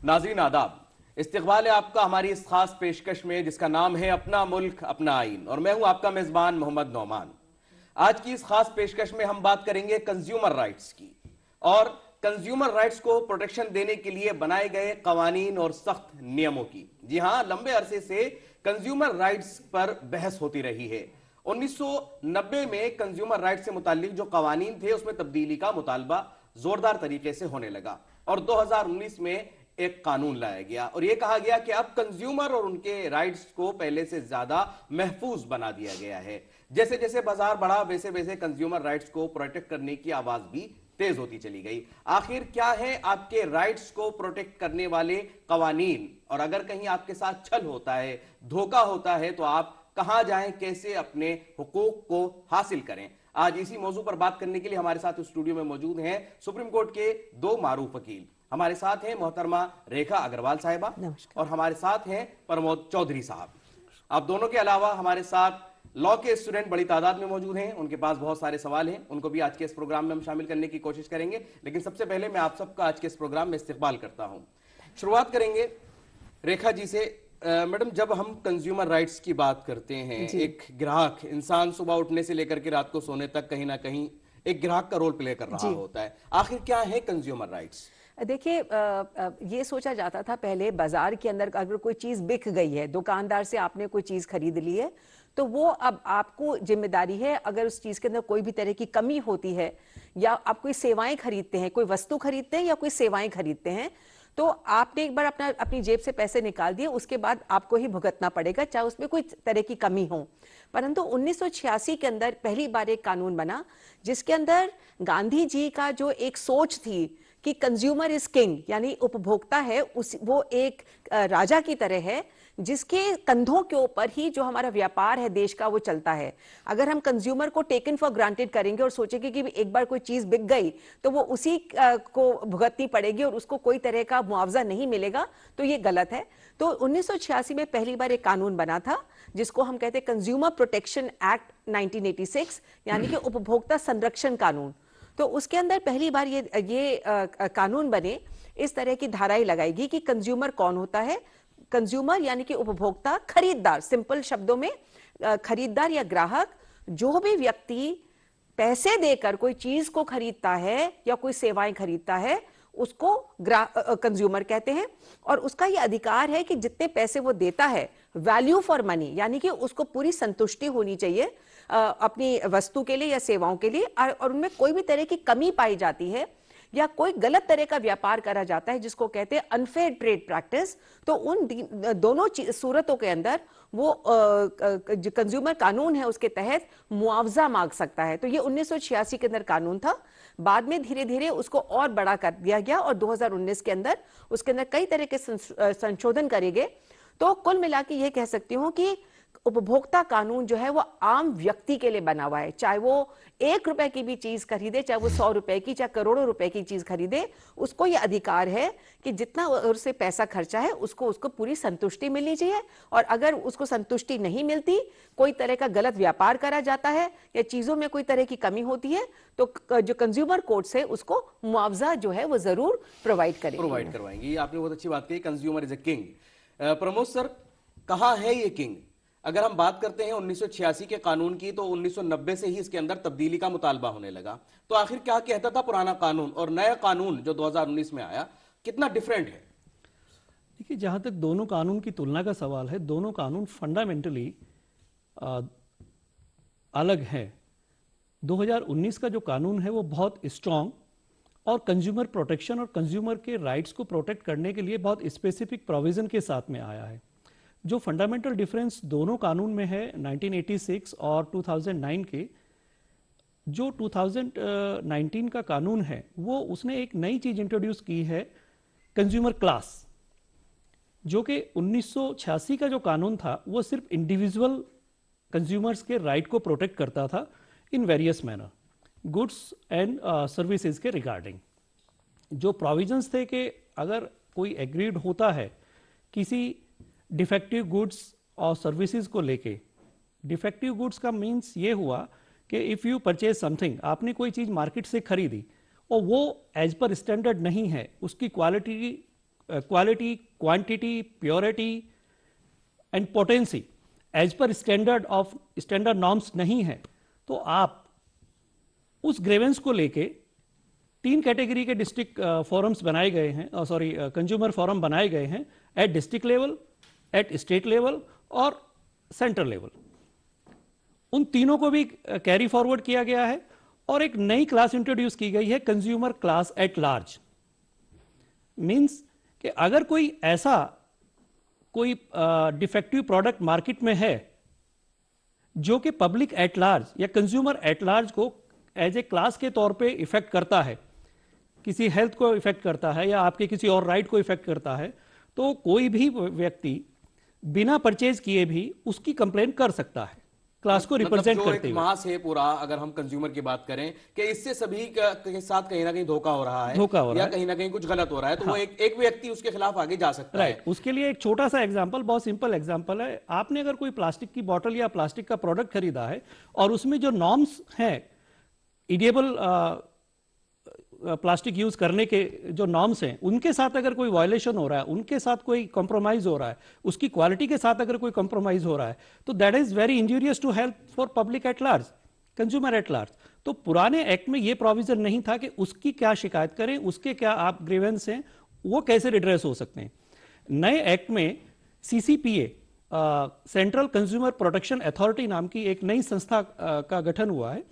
नाज़रीन आदाब, इस्तकबाल है आपका हमारी इस खास पेशकश में जिसका नाम है अपना मुल्क अपना आइन, और मैं हूं आपका मेजबान मोहम्मद नौमान। आज की इस खास पेशकश में हम बात करेंगे कंज्यूमर राइट्स की और कंज्यूमर राइट्स को प्रोटेक्शन देने के लिए बनाए गए कवानीन और सख्त नियमों की। जी हां, लंबे अरसे से कंज्यूमर राइट्स पर बहस होती रही है। 1990 में कंज्यूमर राइट्स से मुताल्लिक जो कवानीन थे उसमें तब्दीली का मुतालबा जोरदार तरीके से होने लगा और 2019 में एक कानून लाया गया और यह कहा गया कि अब कंज्यूमर और उनके राइट्स को पहले से ज्यादा महफूज बना दिया गया है। जैसे जैसे बाजार बढ़ा वैसे वैसे कंज्यूमर राइट्स को प्रोटेक्ट करने की आवाज भी तेज होती चली गई। आखिर क्या है आपके राइट्स को प्रोटेक्ट करने वाले कवानीन, और अगर कहीं आपके साथ छल होता है, धोखा होता है, तो आप कहां जाएं, कैसे अपने हुकूक को हासिल करें? आज इसी मौजू पर बात करने के लिए हमारे साथ स्टूडियो में मौजूद हैं सुप्रीम कोर्ट के दो मारूफ वकील। हमारे साथ हैं मोहतरमा रेखा अग्रवाल साहिबा और हमारे साथ हैं प्रमोद चौधरी साहब। आप दोनों के अलावा हमारे साथ लॉ के स्टूडेंट बड़ी तादाद में मौजूद हैं, उनके पास बहुत सारे सवाल हैं, उनको भी आज के इस प्रोग्राम में हम शामिल करने की कोशिश करेंगे। लेकिन सबसे पहले मैं आप सबका आज के इस प्रोग्राम में इस्तकबाल करता हूं। शुरुआत करेंगे रेखा जी से। मैडम, जब हम कंज्यूमर राइट्स की बात करते हैं, एक ग्राहक इंसान सुबह उठने से लेकर के रात को सोने तक कहीं ना कहीं एक ग्राहक का रोल प्ले कर रहा होता है। आखिर क्या है कंज्यूमर राइट्स? देखिए, ये सोचा जाता था पहले बाजार के अंदर अगर कोई चीज बिक गई है, दुकानदार से आपने कोई चीज खरीद ली है, तो वो अब आपको जिम्मेदारी है, अगर उस चीज के अंदर कोई भी तरह की कमी होती है या आप कोई सेवाएं खरीदते हैं, कोई वस्तु खरीदते हैं या कोई सेवाएं खरीदते हैं, तो आपने एक बार अपनी जेब से पैसे निकाल दिए, उसके बाद आपको ही भुगतना पड़ेगा, चाहे उसमें कोई तरह की कमी हो। परंतु 1986 के अंदर पहली बार एक कानून बना जिसके अंदर गांधी जी का जो एक सोच थी कि कंज्यूमर इज किंग, यानी उपभोक्ता है वो एक राजा की तरह है जिसके कंधों के ऊपर ही जो हमारा व्यापार है देश का वो चलता है। अगर हम कंज्यूमर को टेकन फॉर ग्रांटेड करेंगे और सोचेंगे कि एक बार कोई चीज बिक गई तो वो उसी को भुगतनी पड़ेगी और उसको कोई तरह का मुआवजा नहीं मिलेगा, तो ये गलत है। तो 1986 में पहली बार एक कानून बना था जिसको हम कहते हैं कंज्यूमर प्रोटेक्शन एक्ट 1986, यानी कि उपभोक्ता संरक्षण कानून। तो उसके अंदर पहली बार ये कानून बने, इस तरह की धाराएं लगाएगी कि कंज्यूमर कौन होता है। कंज्यूमर यानी कि उपभोक्ता, खरीददार, सिंपल शब्दों में खरीददार या ग्राहक, जो भी व्यक्ति पैसे देकर कोई चीज को खरीदता है या कोई सेवाएं खरीदता है उसको कंज्यूमर कहते हैं। और उसका यह अधिकार है कि जितने पैसे वो देता है, वैल्यू फॉर मनी, यानी कि उसको पूरी संतुष्टि होनी चाहिए अपनी वस्तु के लिए या सेवाओं के लिए, और उनमें कोई भी तरह की कमी पाई जाती है या कोई गलत तरह का व्यापार करा जाता है जिसको कहते हैं अनफेयर ट्रेड प्रैक्टिस, तो उन दोनों सूरतों के अंदर वो जो कंज्यूमर कानून है उसके तहत मुआवजा मांग सकता है। तो ये 1986 के अंदर कानून था। बाद में धीरे धीरे उसको और बड़ा कर दिया गया और 2019 के अंदर उसके अंदर कई तरह के संशोधन करे गए। तो कुल मिला के ये कह सकती हूँ कि उपभोक्ता कानून जो है वो आम व्यक्ति के लिए बना हुआ है, चाहे वो 1 रुपए की भी चीज खरीदे, चाहे वो 100 रुपए की, चाहे करोड़ों रुपए की चीज खरीदे, उसको ये अधिकार है कि जितना उससे पैसा खर्चा है उसको पूरी संतुष्टि मिलनी चाहिए। और अगर उसको संतुष्टि नहीं मिलती, कोई तरह का गलत व्यापार करा जाता है या चीजों में कोई तरह की कमी होती है, तो जो कंज्यूमर कोर्ट है उसको मुआवजा जो है वो जरूर प्रोवाइड करवाएंगे। आपने बहुत अच्छी बात कही, consumer is a king. Pramod sir, कहाँ है ये किंग? अगर हम बात करते हैं 1986 के कानून की, तो 1990 से ही इसके अंदर तब्दीली का मुतालबा होने लगा। तो आखिर क्या कहता था पुराना कानून और नया कानून जो 2019 में आया, कितना डिफरेंट है? देखिए, जहां तक दोनों कानून की तुलना का सवाल है, दोनों कानून फंडामेंटली अलग है। 2019 का जो कानून है वो बहुत स्ट्रांग और कंज्यूमर प्रोटेक्शन और कंज्यूमर के राइट्स को प्रोटेक्ट करने के लिए बहुत स्पेसिफिक प्रोविजन के साथ में आया है। जो फंडामेंटल डिफरेंस दोनों कानून में है 1986 और 2009 के, जो 2019 का कानून है वो उसने एक नई चीज इंट्रोड्यूस की है, कंज्यूमर क्लास, जो कि 1986 का जो कानून था वो सिर्फ इंडिविजुअल कंज्यूमर्स के राइट को प्रोटेक्ट करता था in various manner, goods and services के रिगार्डिंग। जो प्रोविजंस थे कि अगर कोई एग्रीड होता है किसी डिफेक्टिव गुड्स और सर्विसेज को लेके, डिफेक्टिव गुड्स का मीन्स ये हुआ कि इफ़ यू परचेज समथिंग, आपने कोई चीज़ मार्केट से खरीदी और वो एज पर स्टैंडर्ड नहीं है, उसकी quality quality, quantity, purity and potency as per standard norms नहीं है, तो आप उस ग्रेवेंस को लेके 3 कैटेगरी के डिस्ट्रिक्ट फोरम्स बनाए गए हैं, कंज्यूमर फोरम बनाए गए हैं, at district level, at state level और सेंट्रल लेवल। उन तीनों को भी कैरी फॉरवर्ड किया गया है और एक नई क्लास इंट्रोड्यूस की गई है, consumer class at large. Means कि अगर कोई डिफेक्टिव प्रोडक्ट मार्केट में है जो कि पब्लिक एट लार्ज या कंज्यूमर एट लार्ज को एज ए क्लास के तौर पे इफेक्ट करता है, किसी हेल्थ को इफेक्ट करता है या आपके किसी और राइट को इफेक्ट करता है, तो कोई भी व्यक्ति बिना परचेज किए भी उसकी कंप्लेंट कर सकता है, क्लास को रिप्रेजेंट करते हुए। मास है पूरा, अगर हम कंज्यूमर की बात करें कि इससे सभी के साथ कहीं ना कहीं धोखा हो रहा है या कहीं ना कहीं कुछ गलत हो रहा है, तो वो एक व्यक्ति उसके खिलाफ आगे जा सकता है। उसके लिए एक छोटा सा एग्जांपल, बहुत सिंपल एग्जांपल है। आपने अगर कोई प्लास्टिक की बोतल या प्लास्टिक का प्रोडक्ट खरीदा है और उसमें जो नॉर्म्स हैं, इडिएबल प्लास्टिक यूज करने के जो नॉर्म्स हैं, उनके साथ अगर कोई वायलेशन हो रहा है, उनके साथ कोई कॉम्प्रोमाइज हो रहा है, उसकी क्वालिटी के साथ अगर कोई कॉम्प्रोमाइज हो रहा है, तो that is very injurious to health for public at large, consumer at large. तो पुराने एक्ट में यह प्रोविजन नहीं था कि उसकी क्या शिकायत करें, उसके क्या आप ग्रीवेंस हैं, वो कैसे रिड्रेस हो सकते हैं। नए एक्ट में CCPA, central consumer protection authority नाम की एक नई संस्था का गठन हुआ है,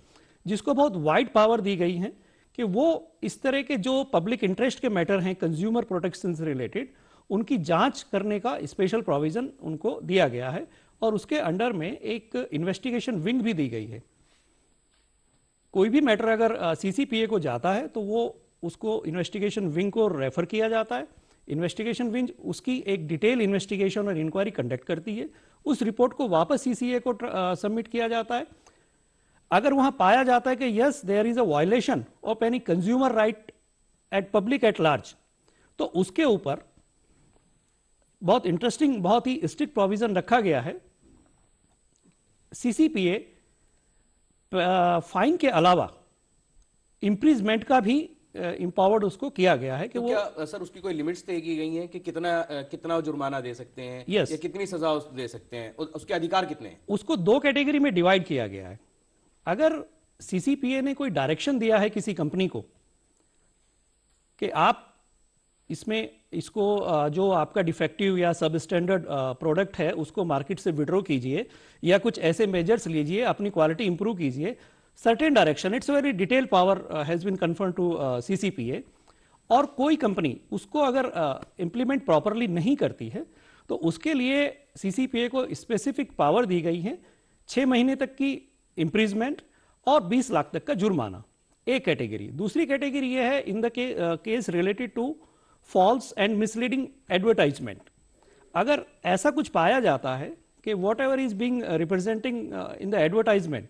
जिसको बहुत वाइड पावर दी गई है कि वो इस तरह के जो पब्लिक इंटरेस्ट के मैटर हैं कंज्यूमर प्रोटेक्शन से रिलेटेड, उनकी जांच करने का स्पेशल प्रोविजन उनको दिया गया है और उसके अंडर में एक इन्वेस्टिगेशन विंग भी दी गई है। कोई भी मैटर अगर CCPA को जाता है तो वो उसको इन्वेस्टिगेशन विंग को रेफर किया जाता है। इन्वेस्टिगेशन विंग उसकी एक डिटेल इन्वेस्टिगेशन और इंक्वायरी कंडक्ट करती है, उस रिपोर्ट को वापस CCA को सबमिट किया जाता है। अगर वहां पाया जाता है कि yes there is a violation of any consumer right at public at large, तो उसके ऊपर बहुत इंटरेस्टिंग, बहुत ही स्ट्रिक्ट प्रोविजन रखा गया है। CCPA फाइन के अलावा इम्प्रीजमेंट का भी इंपावर्ड उसको किया गया है कि तो क्या सर उसकी कोई लिमिट्स तय की गई हैं कि कितना जुर्माना दे सकते हैं या कितनी सजा दे सकते हैं, उसके अधिकार कितने हैं? उसको 2 कैटेगरी में डिवाइड किया गया है। अगर CCPA ने कोई डायरेक्शन दिया है किसी कंपनी को कि आप इसको जो आपका डिफेक्टिव या सब स्टैंडर्ड प्रोडक्ट है उसको मार्केट से विड्रॉ कीजिए या कुछ ऐसे मेजर्स लीजिए, अपनी क्वालिटी इंप्रूव कीजिए, certain direction, it's very detail power has been conferred to CCPA, और कोई कंपनी उसको अगर इंप्लीमेंट प्रॉपरली नहीं करती है तो उसके लिए CCPA को स्पेसिफिक पावर दी गई है, 6 महीने तक की इम्प्रीजमेंट और 20 लाख तक का जुर्माना, एक कैटेगरी। दूसरी कैटेगरी ये है in the case related to false and misleading advertisement. अगर ऐसा कुछ पाया जाता है कि whatever is being representing in the advertisement,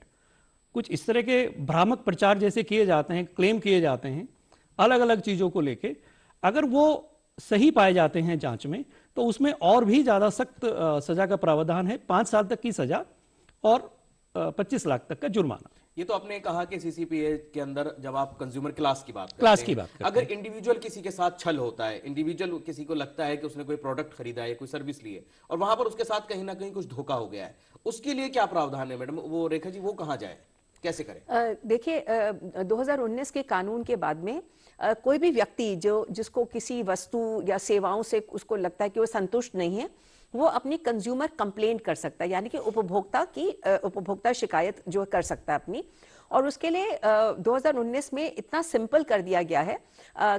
कुछ इस तरह के भ्रामक प्रचार जैसे किए जाते हैं, क्लेम किए जाते हैं अलग अलग चीजों को लेके, अगर वो सही पाए जाते हैं जांच में, तो उसमें और भी ज्यादा सख्त सजा का प्रावधान है, 5 साल तक की सजा और 25 लाख तक का जुर्माना। ये तो आपने कहा कि CCPA के अंदर जब आप कंज्यूमर क्लास की बात करते हैं, अगर इंडिविजुअल किसी के साथ छल होता है, इंडिविजुअल किसी को लगता है कि उसने कोई प्रोडक्ट खरीदा है, कोई सर्विस ली है और वहां पर उसके साथ कहीं ना कहीं कुछ धोखा हो गया है, उसके लिए क्या प्रावधान है मैडम? वो रेखा जी, वो कहाँ जाए, कैसे करें? देखिए 2019 के कानून के बाद में कोई भी व्यक्ति जिसको किसी वस्तु या सेवाओं से उसको लगता है कि वो संतुष्ट नहीं है, वो अपनी कंज्यूमर कंप्लेंट कर सकता है, यानी कि उपभोक्ता शिकायत जो कर सकता है अपनी। और उसके लिए 2019 में इतना सिंपल कर दिया गया है,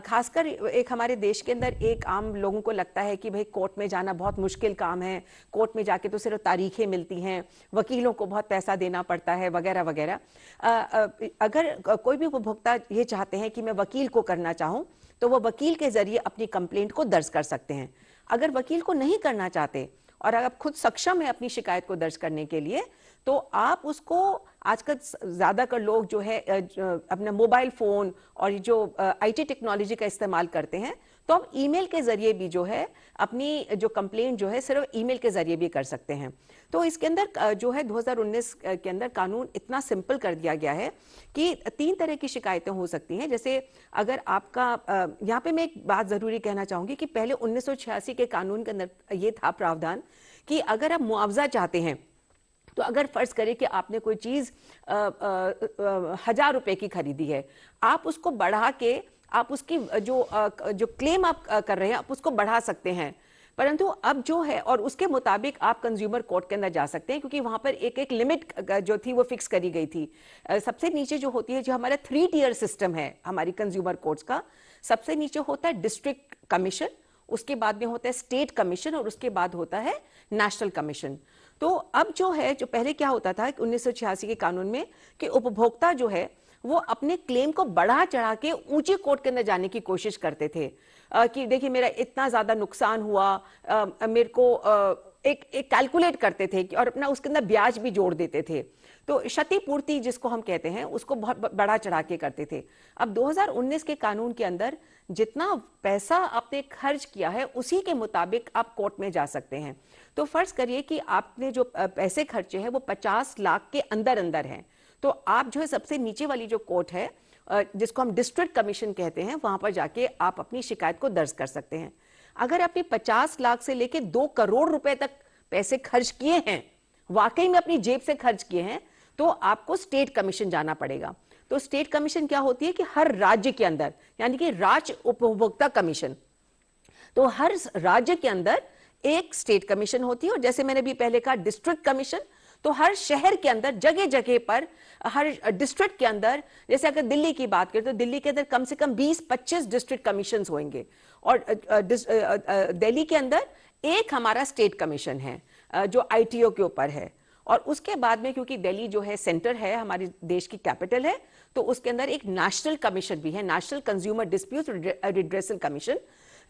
खासकर एक हमारे देश के अंदर एक आम लोगों को लगता है कि भाई कोर्ट में जाना बहुत मुश्किल काम है, कोर्ट में जाके तो सिर्फ तारीखें मिलती हैं, वकीलों को बहुत पैसा देना पड़ता है वगैरह वगैरह। अगर कोई भी उपभोक्ता ये चाहते हैं कि मैं वकील को करना चाहूँ, तो वो वकील के जरिए अपनी कंप्लेंट को दर्ज कर सकते हैं। अगर वकील को नहीं करना चाहते और अगर आप खुद सक्षम है अपनी शिकायत को दर्ज करने के लिए, तो आप उसको, आजकल ज्यादातर लोग जो है अपना मोबाइल फोन और जो IT टेक्नोलॉजी का इस्तेमाल करते हैं, तो हम ईमेल के जरिए भी जो है अपनी जो कंप्लेंट जो है सिर्फ ईमेल के जरिए भी कर सकते हैं। तो इसके अंदर जो है 2019 के अंदर कानून इतना सिंपल कर दिया गया है कि 3 तरह की शिकायतें हो सकती हैं। जैसे अगर आपका यहाँ पे मैं एक बात जरूरी कहना चाहूंगी कि पहले 1986 के कानून के अंदर ये था प्रावधान कि अगर आप मुआवजा चाहते हैं, तो अगर फर्ज करें कि आपने कोई चीज 1000 रुपए की खरीदी है, आप उसको बढ़ा के आप उसकी जो क्लेम आप कर रहे हैं आप उसको बढ़ा सकते हैं। परंतु अब जो है और उसके मुताबिक आप कंज्यूमर कोर्ट के अंदर जा सकते हैं, क्योंकि वहां पर एक लिमिट जो थी वो फिक्स करी गई थी। सबसे नीचे जो होती है, जो हमारा 3 टियर सिस्टम है हमारी कंज्यूमर कोर्ट्स का, सबसे नीचे होता है डिस्ट्रिक्ट कमीशन, उसके बाद में होता है स्टेट कमीशन और उसके बाद होता है नेशनल कमीशन। तो अब जो है, जो पहले क्या होता था 1986 के कानून में कि उपभोक्ता जो है वो अपने क्लेम को बढ़ा चढ़ा के ऊंची कोर्ट के अंदर जाने की कोशिश करते थे कि देखिए मेरा इतना ज्यादा नुकसान हुआ, मेरे को एक कैलकुलेट करते थे और अपना उसके अंदर ब्याज भी जोड़ देते थे। तो क्षतिपूर्ति जिसको हम कहते हैं उसको बहुत बढ़ा चढ़ा के करते थे। अब 2019 के कानून के अंदर जितना पैसा आपने खर्च किया है उसी के मुताबिक आप कोर्ट में जा सकते हैं। तो फर्ज करिए कि आपने जो पैसे खर्चे हैं वो 50 लाख के अंदर अंदर हैं, तो आप जो है सबसे नीचे वाली जो कोर्ट है जिसको हम डिस्ट्रिक्ट कमीशन कहते हैं, वहां पर जाके आप अपनी शिकायत को दर्ज कर सकते हैं। अगर आपने 50 लाख से लेके 2 करोड़ रुपए तक पैसे खर्च किए हैं, वाकई में अपनी जेब से खर्च किए हैं, तो आपको स्टेट कमीशन जाना पड़ेगा। तो स्टेट कमीशन क्या होती है कि हर राज्य के अंदर, यानी कि राज्य उपभोक्ता कमीशन, तो हर राज्य के अंदर एक स्टेट कमीशन होती है। और जैसे मैंने भी पहले कहा डिस्ट्रिक्ट कमीशन, तो हर शहर के अंदर जगह जगह पर हर डिस्ट्रिक्ट के अंदर, जैसे अगर दिल्ली की बात करें तो दिल्ली के अंदर कम से कम 20-25 डिस्ट्रिक्ट कमीशन होंगे और दिल्ली के अंदर एक हमारा स्टेट कमीशन है जो ITO के ऊपर है। और उसके बाद में क्योंकि दिल्ली जो है सेंटर है, हमारे देश की कैपिटल है, तो उसके अंदर एक नेशनल कमीशन भी है, national consumer dispute redressal commission,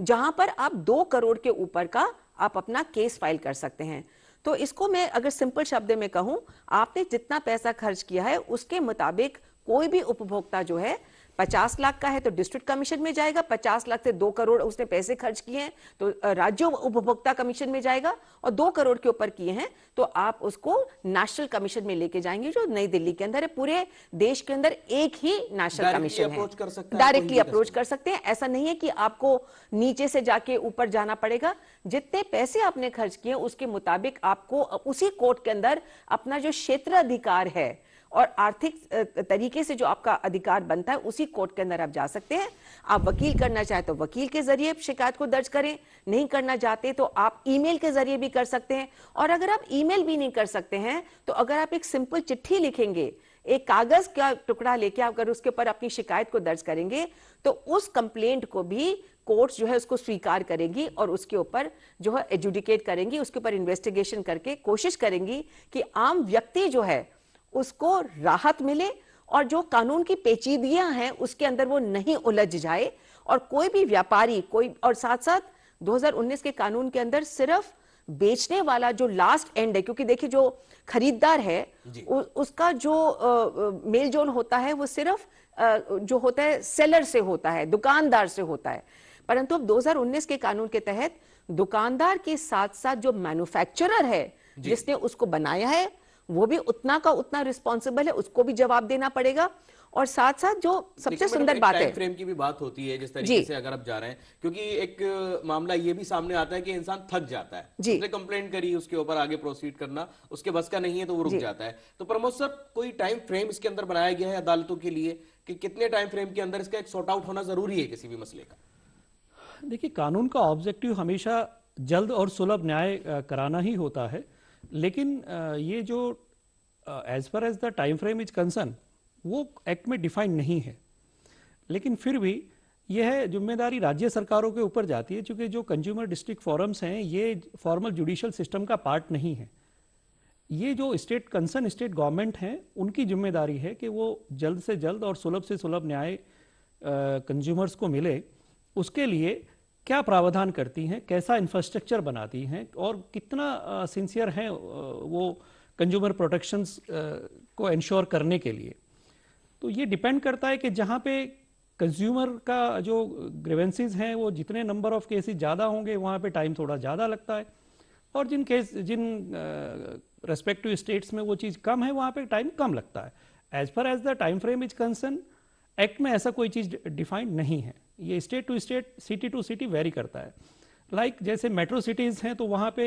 जहां पर आप 2 करोड़ के ऊपर का आप अपना केस फाइल कर सकते हैं। तो इसको मैं अगर सिंपल शब्द में कहूं, आपने जितना पैसा खर्च किया है उसके मुताबिक कोई भी उपभोक्ता जो है 50 लाख का है तो डिस्ट्रिक्ट कमीशन में जाएगा, 50 लाख से 2 करोड़ उसने पैसे खर्च किए हैं तो राज्य उपभोक्ता कमीशन में जाएगा, और 2 करोड़ के ऊपर किए हैं तो आप उसको नेशनल कमीशन में लेके जाएंगे जो नई दिल्ली के अंदर है। पूरे देश के अंदर एक ही नेशनल कमीशन है, डायरेक्टली अप्रोच कर सकते हैं। ऐसा नहीं है कि आपको नीचे से जाके ऊपर जाना पड़ेगा। जितने पैसे आपने खर्च किए उसके मुताबिक आपको उसी कोर्ट के अंदर अपना जो क्षेत्राधिकार है और आर्थिक तरीके से जो आपका अधिकार बनता है उसी कोर्ट के अंदर आप जा सकते हैं। आप वकील करना चाहे तो वकील के जरिए शिकायत को दर्ज करें, नहीं करना चाहते तो आप ईमेल के जरिए भी कर सकते हैं। और अगर आप ईमेल भी नहीं कर सकते हैं तो अगर आप एक सिंपल चिट्ठी लिखेंगे, एक कागज का टुकड़ा लेके अगर उसके ऊपर अपनी शिकायत को दर्ज करेंगे तो उस कंप्लेंट को भी कोर्ट जो है उसको स्वीकार करेगी और उसके ऊपर जो है एजुडिकेट करेंगी, उसके ऊपर इन्वेस्टिगेशन करके कोशिश करेंगी कि आम व्यक्ति जो है उसको राहत मिले और जो कानून की पेचीदगियां हैं उसके अंदर वो नहीं उलझ जाए, और कोई भी व्यापारी कोई, और साथ साथ 2019 के कानून के अंदर सिर्फ बेचने वाला जो लास्ट एंड है, क्योंकि देखिए जो खरीदार है उसका जो मेल जोल होता है वो सिर्फ जो होता है सेलर से होता है, दुकानदार से होता है। परंतु अब 2019 के कानून के तहत दुकानदार के साथ साथ जो मैन्युफैक्चरर है जिसने उसको बनाया है वो भी उतना का उतना रिस्पॉन्सिबल है, उसको भी जवाब देना पड़ेगा। और साथ साथ जो सबसे सुंदर बात है, टाइम फ्रेम की भी बात होती है जिस तरीके से अगर आप जा रहे हैं, क्योंकि एक मामला ये भी सामने आता है कि इंसान थक जाता है, उसने कंप्लेंट करी, उसके ऊपर आगे प्रोसीड करना उसके बस का नहीं है तो वो रुक जाता है। तो प्रमोद साहब, कोई टाइम फ्रेम इसके अंदर बनाया गया है अदालतों के लिए कि कितने टाइम फ्रेम के अंदर इसका एक सॉर्ट आउट होना जरूरी है किसी भी मसले का? देखिए, कानून का ऑब्जेक्टिव हमेशा जल्द और सुलभ न्याय कराना ही होता है, लेकिन ये जो as far as the time frame is concern वो एक्ट में डिफाइन नहीं है। लेकिन फिर भी यह जिम्मेदारी राज्य सरकारों के ऊपर जाती है, क्योंकि जो कंज्यूमर डिस्ट्रिक्ट फोरम्स हैं ये फॉर्मल जुडिशियल सिस्टम का पार्ट नहीं है। ये जो स्टेट कंसर्न स्टेट गवर्नमेंट हैं उनकी जिम्मेदारी है कि वो जल्द से जल्द और सुलभ से सुलभ न्याय कंज्यूमर्स को मिले, उसके लिए क्या प्रावधान करती हैं, कैसा इंफ्रास्ट्रक्चर बनाती हैं और कितना सिंसियर हैं वो कंज्यूमर प्रोटेक्शंस को इंश्योर करने के लिए। तो ये डिपेंड करता है कि जहाँ पे कंज्यूमर का जो ग्रीवेंसीज हैं वो जितने नंबर ऑफ केसेस ज़्यादा होंगे वहाँ पे टाइम थोड़ा ज़्यादा लगता है, और जिन रेस्पेक्टिव स्टेट्स में वो चीज़ कम है वहाँ पे टाइम कम लगता है। As far as the time frame is concern, act में ऐसा कोई चीज़ डिफाइंड नहीं है, ये state to state, city to city vary करता है। जैसे मेट्रो सिटीज़ हैं तो वहाँ पे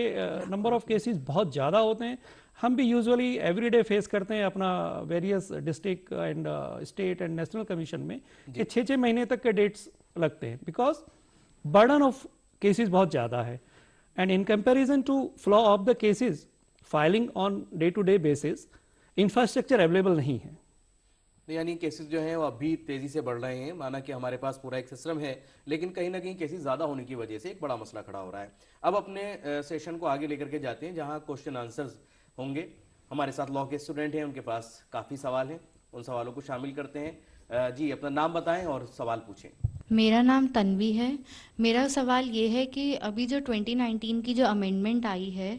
नंबर ऑफ केसेस बहुत ज़्यादा होते हैं। हम भी यूजुअली एवरीडे फेस करते हैं अपना various district and state and national commission में कि 6-6 महीने तक के डेट्स लगते हैं, बिकॉज बर्डन ऑफ केसेस बहुत ज़्यादा है, and in comparison to flow of the cases filing on day to day basis infrastructure available नहीं है। यानी केसेस जो हैं वो अभी तेजी से बढ़ रहे हैं, माना कि हमारे पास पूरा एक सिस्टम है, लेकिन कहीं ना कहीं केसेस ज्यादा होने की वजह से एक बड़ा मसला खड़ा हो रहा है। अब अपने सेशन को आगे लेकर के जाते हैं जहां क्वेश्चन आंसर्स होंगे। हमारे साथ लॉ के स्टूडेंट हैं, उनके पास काफी सवाल हैं, उन सवालों को शामिल करते हैं। जी, अपना नाम बताएं और सवाल पूछें। मेरा नाम तन्वी है। मेरा सवाल ये है कि अभी जो 2019 की जो अमेंडमेंट आई है,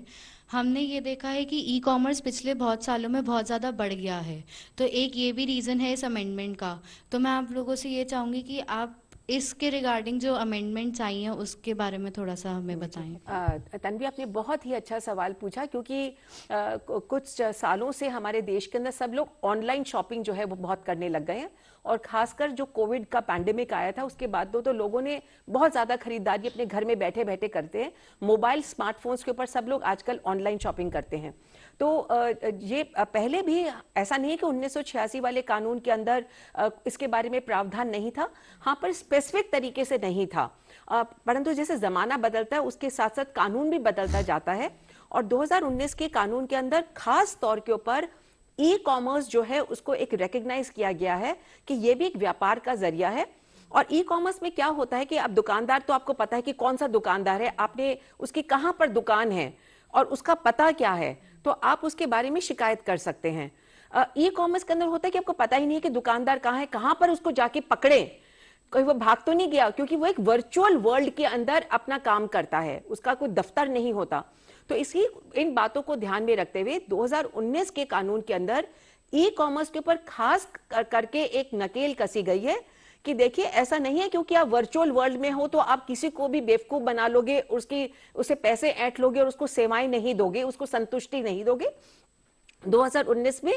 हमने ये देखा है कि ई कॉमर्स पिछले बहुत सालों में बहुत ज़्यादा बढ़ गया है, तो एक ये भी रीज़न है इस अमेंडमेंट का। तो मैं आप लोगों से ये चाहूँगी कि आप इसके रिगार्डिंग जो अमेंडमेंट्स आई हैं उसके बारे में थोड़ा सा हमें बताएं। तन्वी, आपने बहुत ही अच्छा सवाल पूछा, क्योंकि कुछ सालों से हमारे देश के अंदर सब लोग ऑनलाइन शॉपिंग जो है वो बहुत करने लग गए हैं, और खासकर जो कोविड का पैंडेमिक आया था उसके बाद तो लोगों ने बहुत ज्यादा खरीदारी अपने घर में बैठे बैठे करते हैं। मोबाइल स्मार्टफोन्स के ऊपर सब लोग आजकल ऑनलाइन शॉपिंग करते हैं। तो ये पहले भी ऐसा नहीं है कि 1986 वाले कानून के अंदर इसके बारे में प्रावधान नहीं था, हाँ, पर स्पेसिफिक तरीके से नहीं था। परंतु जैसे जमाना बदलता है उसके साथ साथ कानून भी बदलता जाता है, और 2019 के कानून के अंदर खास तौर के ऊपर ई कॉमर्स जो है उसको एक रिकॉग्नाइज किया गया है कि ये भी एक व्यापार का जरिया है। और ई कॉमर्स में क्या होता है कि आप दुकानदार, तो आपको पता है कि कौन सा दुकानदार है, आपने उसकी कहां पर दुकान है और उसका पता क्या है, तो आप उसके बारे में शिकायत कर सकते हैं। ई कॉमर्स के अंदर होता है कि आपको पता ही नहीं है कि दुकानदार कहाँ है, कहां पर उसको जाके पकड़े, कोई वो भाग तो नहीं गया, क्योंकि वो एक वर्चुअल वर्ल्ड के अंदर अपना काम करता है, उसका कोई दफ्तर नहीं होता। तो इसी इन बातों को ध्यान में रखते हुए 2019 के कानून के अंदर ई कॉमर्स के ऊपर खास करके एक नकेल कसी गई है कि देखिए, ऐसा नहीं है क्योंकि आप वर्चुअल वर्ल्ड में हो तो आप किसी को भी बेवकूफ बना लोगे, उसे पैसे ऐंठ लोगे और उसको सेवाएं नहीं दोगे, उसको संतुष्टि नहीं दोगे। 2019 में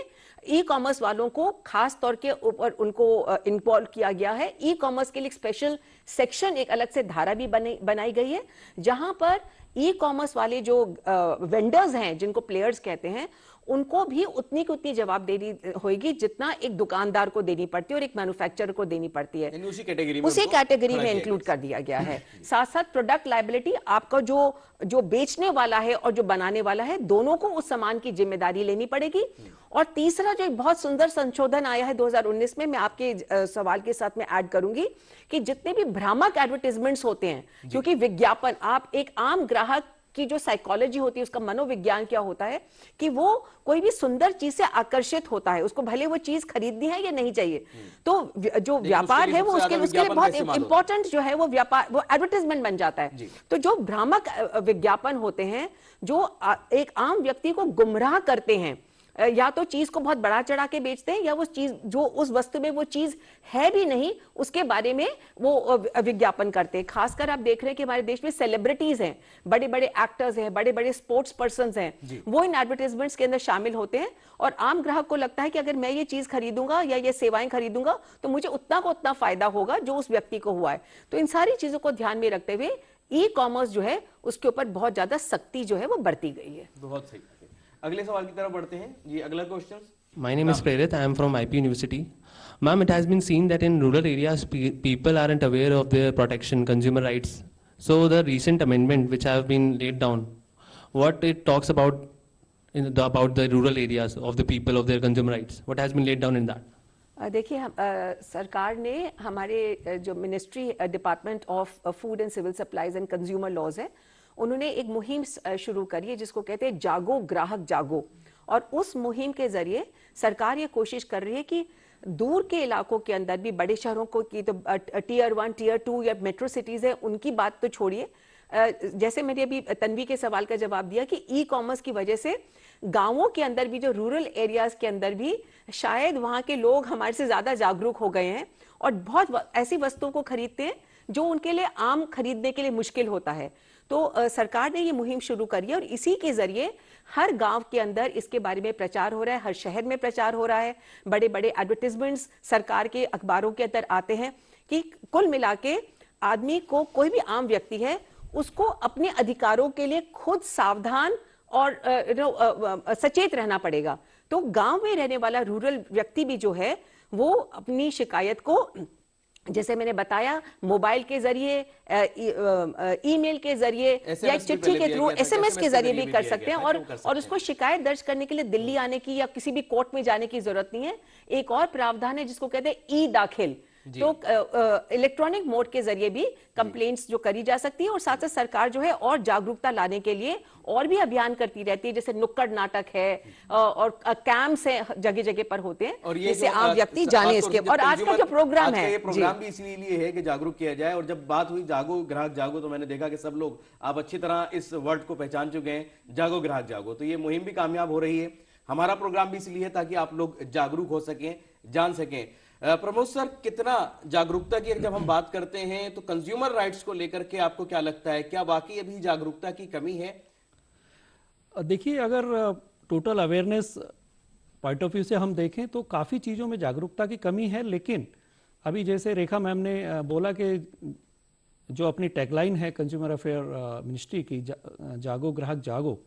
ई कॉमर्स वालों को खास तौर के ऊपर उनको इन्वॉल्व किया गया है। ई कॉमर्स के लिए स्पेशल सेक्शन, एक अलग से धारा भी बनाई गई है, जहां पर ई कॉमर्स वाले जो वेंडर्स हैं, जिनको प्लेयर्स कहते हैं, उनको भी उतनी की उतनी जवाबदेही होगी जितना एक दुकानदार को देनी पड़ती है और एक मैन्युफैक्चरर को देनी पड़ती है। उसी कैटेगरी में इंक्लूड कर दिया गया है। साथ साथ प्रोडक्ट लायबिलिटी, आपका जो बेचने वाला है और जो बनाने वाला है, दोनों को उस सामान की जिम्मेदारी लेनी पड़ेगी। और तीसरा जो एक बहुत सुंदर संशोधन आया है 2019 में, मैं आपके सवाल के साथ में ऐड करूंगी कि जितने भी भ्रामक एडवर्टाइजमेंट्स होते हैं, क्योंकि विज्ञापन, आप एक आम ग्राहक की जो साइकोलॉजी होती है, उसका मनोविज्ञान क्या होता है कि वो कोई भी सुंदर चीज से आकर्षित होता है, उसको भले वो चीज खरीदनी है या नहीं चाहिए। तो जो व्यापार है वो उसके लिए बहुत इंपॉर्टेंट जो है वो व्यापार, वो एडवर्टाइजमेंट बन जाता है। तो जो भ्रामक विज्ञापन होते हैं, जो एक आम व्यक्ति को गुमराह करते हैं, या तो चीज को बहुत बड़ा चढ़ा के बेचते हैं, या वो चीज जो उस वस्तु में वो चीज है भी नहीं उसके बारे में वो विज्ञापन करते हैं। खासकर आप देख रहे हैं कि हमारे देश में सेलिब्रिटीज हैं, बड़े बड़े एक्टर्स हैं, बड़े बड़े स्पोर्ट्स पर्सन हैं, वो इन एडवर्टाइजमेंट्स के अंदर शामिल होते हैं। और आम ग्राहक को लगता है कि अगर मैं ये चीज खरीदूंगा या ये सेवाएं खरीदूंगा तो मुझे उतना को उतना फायदा होगा जो उस व्यक्ति को हुआ है। तो इन सारी चीजों को ध्यान में रखते हुए ई कॉमर्स जो है उसके ऊपर बहुत ज्यादा सख्ती जो है वो बढ़ती गई है। बहुत सही। अगले सवाल की तरफ बढ़ते हैं जी। अगला question. My name is Prerit. I am from IP University. Ma'am, it has been seen that in rural areas people aren't aware of their protection, consumer rights. So the recent amendment which have been laid down, what it talks about about the rural areas of the people of their consumer rights, what has been laid down in that? देखिए, सरकार ने हमारे जो ministry department of food and civil supplies and consumer laws है, उन्होंने एक मुहिम शुरू करी है जिसको कहते हैं जागो ग्राहक जागो। और उस मुहिम के जरिए सरकार ये कोशिश कर रही है कि दूर के इलाकों के अंदर भी, बड़े शहरों को की तो टियर 1 टियर 2 या मेट्रो सिटीज है, उनकी बात तो छोड़िए, जैसे मैंने अभी तन्वी के सवाल का जवाब दिया कि ई कॉमर्स की वजह से गांवों के अंदर भी, जो रूरल एरियाज के अंदर भी, शायद वहां के लोग हमारे से ज्यादा जागरूक हो गए हैं और बहुत ऐसी वस्तुओं को खरीदते हैं जो उनके लिए आम खरीदने के लिए मुश्किल होता है। तो सरकार ने ये मुहिम शुरू करी है और इसी के जरिए हर गांव के अंदर इसके बारे में प्रचार हो रहा है, हर शहर में प्रचार हो रहा है, बड़े बड़े एडवर्टाइजमेंट्स सरकार के अखबारों के अंदर आते हैं कि कुल मिला के आदमी को, कोई भी आम व्यक्ति है, उसको अपने अधिकारों के लिए खुद सावधान और सचेत रहना पड़ेगा। तो गांव में रहने वाला रूरल व्यक्ति भी जो है वो अपनी शिकायत को, जैसे मैंने बताया, मोबाइल के जरिए, ईमेल के जरिए या चिट्ठी के थ्रू, एसएमएस के जरिए भी कर सकते हैं और उसको शिकायत दर्ज करने के लिए दिल्ली आने की या किसी भी कोर्ट में जाने की जरूरत नहीं है। एक और प्रावधान है जिसको कहते हैं ई दाखिल, तो इलेक्ट्रॉनिक मोड के जरिए भी कंप्लेंट्स जो करी जा सकती है और साथ साथ सरकार जो है और जागरूकता लाने के लिए और भी अभियान करती रहती है, जैसे नुक्कड़ नाटक है और कैंप्स है जगह जगह पर होते हैं, और जिससे आम व्यक्ति जाने इसके। और आज का जो प्रोग्राम है, ये प्रोग्राम भी इसीलिए है कि जागरूक किया जाए। और जब बात हुई जागो ग्राहक जागो, तो मैंने देखा कि सब लोग आप अच्छी तरह इस वर्ड को पहचान चुके हैं, जागो ग्राहक जागो। तो ये मुहिम भी कामयाब हो रही है। हमारा प्रोग्राम भी इसलिए है ताकि आप लोग जागरूक हो सकें, जान सकें। प्रमोद सर, कितना जागरूकता की जब हम बात करते हैं तो कंज्यूमर राइट्स को लेकर के आपको क्या लगता है, क्या वाकई अभी जागरूकता की कमी है? देखिए, अगर total awareness point of view से हम देखें तो काफ़ी चीज़ों में जागरूकता की कमी है, लेकिन अभी जैसे रेखा मैम ने बोला कि जो अपनी टैगलाइन है कंज्यूमर अफेयर मिनिस्ट्री की, जागो ग्राहक जागो,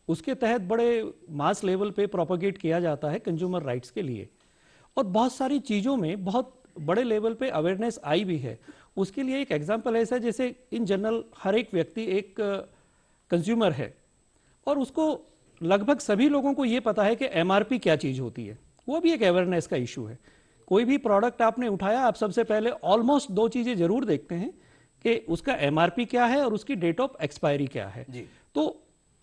उसके तहत बड़े मास लेवल पे प्रोपोगेट किया जाता है कंज्यूमर राइट्स के लिए, और बहुत सारी चीज़ों में बहुत बड़े लेवल पे अवेयरनेस आई भी है। उसके लिए एक एग्जांपल ऐसा है, जैसे इन जनरल हर एक व्यक्ति एक कंज्यूमर है और उसको लगभग सभी लोगों को ये पता है कि एमआरपी क्या चीज़ होती है, वो भी एक अवेयरनेस का इशू है। कोई भी प्रोडक्ट आपने उठाया, आप सबसे पहले ऑलमोस्ट दो चीज़ें जरूर देखते हैं कि उसका एमआरपी क्या है और उसकी डेट ऑफ एक्सपायरी क्या है जी। तो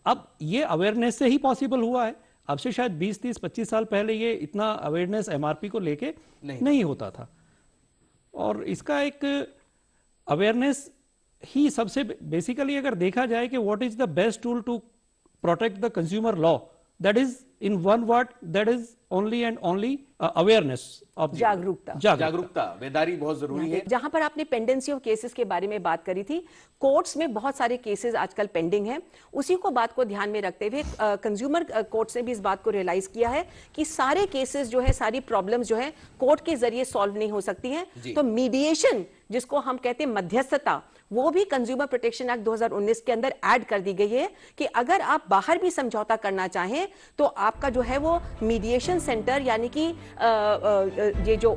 अब ये अवेयरनेस से ही पॉसिबल हुआ है। अब से शायद 20, 30, 25 साल पहले ये इतना अवेयरनेस एमआरपी को लेके नहीं होता था, और इसका एक अवेयरनेस ही सबसे बेसिकली अगर देखा जाए कि what is the best tool to protect the consumer law, that is in one word, that is only and only awareness of जागरूकता, बेदारी बहुत जरूरी है। जहां पर आपने पेंडेंसी ऑफ केसेस के बारे में बात करी थी, कोर्ट्स में बहुत सारे केसेस आजकल पेंडिंग हैं, उसी को बात को ध्यान में रखते हुए कंज्यूमर कोर्ट्स ने भी इस बात को रियलाइज किया है कि सारे केसेस जो है, सारी प्रॉब्लम्स जो है कोर्ट के जरिए सॉल्व नहीं हो सकती हैं। तो मीडिएशन, जिसको हम कहते हैं मध्यस्थता, वो भी कंज्यूमर प्रोटेक्शन एक्ट 2019 के अंदर ऐड कर दी गई है कि अगर आप बाहर भी समझौता करना चाहें तो आपका जो है वो मीडिएशन सेंटर, यानी कि ये जो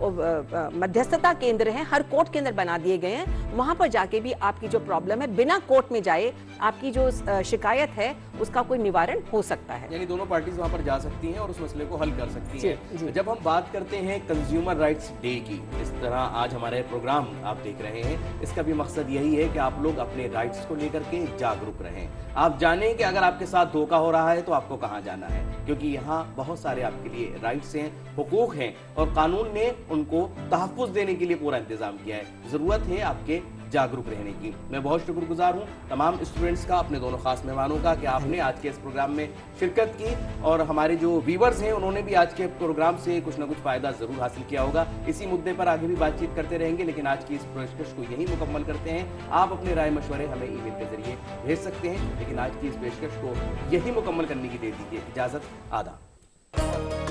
मध्यस्थता केंद्र हैं हर कोर्ट के अंदर बना दिए गए हैं, वहां पर जाके भी आपकी जो प्रॉब्लम है बिना कोर्ट में जाए आपकी जो शिकायत है उसका कोई निवारण हो सकता है। यानी दोनों पार्टीज वहां पर जा सकती हैं और उस मसले को हल कर सकती हैं। जब हम बात करते हैं कंज्यूमर राइट्स डे की, इस तरह आज हमारे प्रोग्राम आप देख रहे हैं, इसका भी मकसद यही है कि आप लोग अपने राइट्स को लेकर के जागरूक रहें। आप जानें कि अगर आपके साथ धोखा हो रहा है तो आपको कहां जाना है, क्योंकि यहाँ बहुत सारे आपके लिए राइट्स हैं, हुकूक हैं, और कानून ने उनको तहफ्फुज़ देने के लिए पूरा इंतजाम किया है। जरूरत है आपके जागरूक रहने की। मैं बहुत शुक्रगुजार हूं तमाम स्टूडेंट्स का, अपने दोनों खास मेहमानों का, कि आपने आज के इस प्रोग्राम में शिरकत की, और हमारे जो व्यूअर्स हैं उन्होंने भी आज के प्रोग्राम से कुछ ना कुछ फायदा जरूर हासिल किया होगा। इसी मुद्दे पर आगे भी बातचीत करते रहेंगे, लेकिन आज की इस पेशकश को यही मुकम्मल करते हैं। आप अपने राय मशवरे हमें ईमेल के जरिए भेज सकते हैं, लेकिन आज की इस पेशकश को यही मुकम्मल करने की दे दीजिए इजाजत। आदाब।